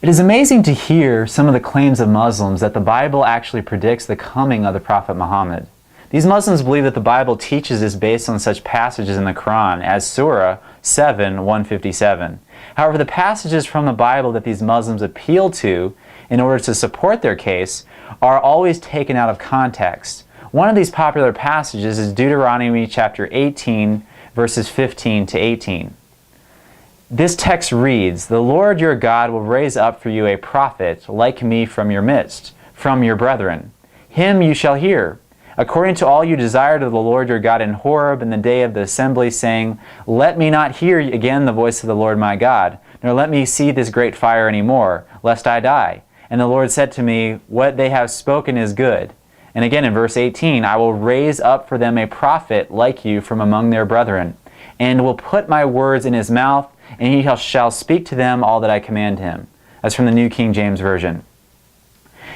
It is amazing to hear some of the claims of Muslims that the Bible actually predicts the coming of the Prophet Muhammad. These Muslims believe that the Bible teaches this based on such passages in the Quran as Surah 7:157. However, the passages from the Bible that these Muslims appeal to in order to support their case are always taken out of context. One of these popular passages is Deuteronomy chapter 18, verses 15 to 18. This text reads, "The Lord your God will raise up for you a prophet like me from your midst, from your brethren. Him you shall hear. According to all you desired of the Lord your God in Horeb in the day of the assembly, saying, Let me not hear again the voice of the Lord my God, nor let me see this great fire any more, lest I die. And the Lord said to me, What they have spoken is good. And again in verse 18, I will raise up for them a prophet like you from among their brethren, and will put my words in his mouth, and he shall speak to them all that I command him." That's from the New King James Version.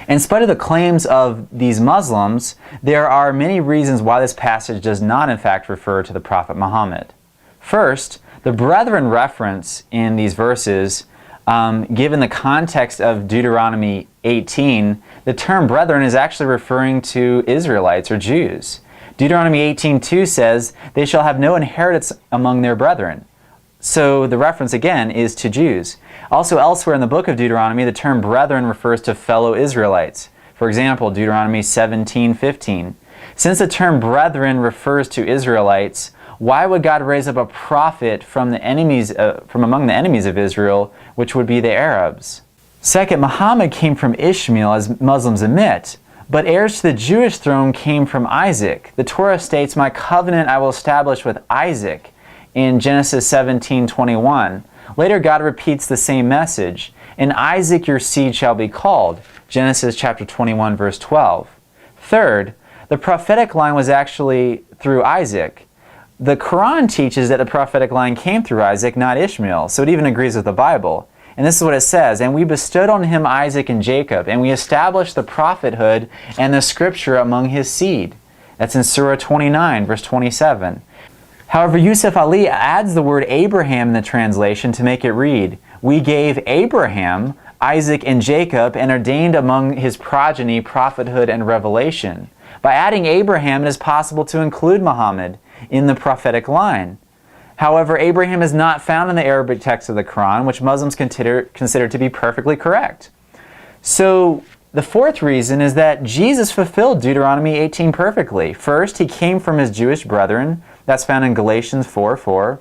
In spite of the claims of these Muslims, there are many reasons why this passage does not in fact refer to the Prophet Muhammad. First, the brethren reference in these verses, given the context of Deuteronomy 18, the term brethren is actually referring to Israelites or Jews. Deuteronomy 18:2 says, "They shall have no inheritance among their brethren." So the reference again is to Jews. Also elsewhere in the book of Deuteronomy, the term brethren refers to fellow Israelites. For example, Deuteronomy 17:15. Since the term brethren refers to Israelites, why would God raise up a prophet from among the enemies of Israel, which would be the Arabs? Second, Muhammad came from Ishmael, as Muslims admit, but heirs to the Jewish throne came from Isaac. The Torah states, "My covenant I will establish with Isaac," in Genesis 17:21. Later, God repeats the same message. "In Isaac your seed shall be called," Genesis chapter 21, verse 12. Third, the prophetic line was actually through Isaac. The Quran teaches that the prophetic line came through Isaac, not Ishmael, so it even agrees with the Bible. And this is what it says, "And we bestowed on him Isaac and Jacob, and we established the prophethood and the scripture among his seed." That's in Surah 29, verse 27. However, Yusuf Ali adds the word Abraham in the translation to make it read, "We gave Abraham, Isaac, and Jacob, and ordained among his progeny prophethood and revelation." By adding Abraham, it is possible to include Muhammad in the prophetic line. However, Abraham is not found in the Arabic text of the Quran, which Muslims consider to be perfectly correct. So, the fourth reason is that Jesus fulfilled Deuteronomy 18 perfectly. First, he came from his Jewish brethren. That's found in Galatians 4:4.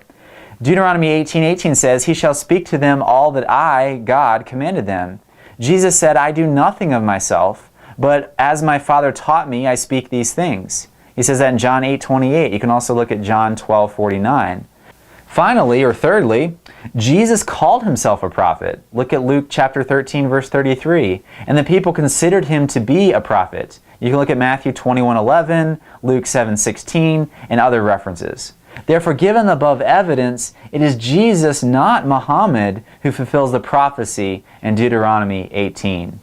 Deuteronomy 18:18 says, "He shall speak to them all that I, God, commanded them." Jesus said, "I do nothing of myself, but as my Father taught me, I speak these things." He says that in John 8:28. You can also look at John 12:49. Finally, or thirdly, Jesus called himself a prophet. Look at Luke chapter 13, verse 33. And the people considered him to be a prophet. You can look at Matthew 21:11, Luke 7:16, and other references. Therefore, given the above evidence, it is Jesus, not Muhammad, who fulfills the prophecy in Deuteronomy 18.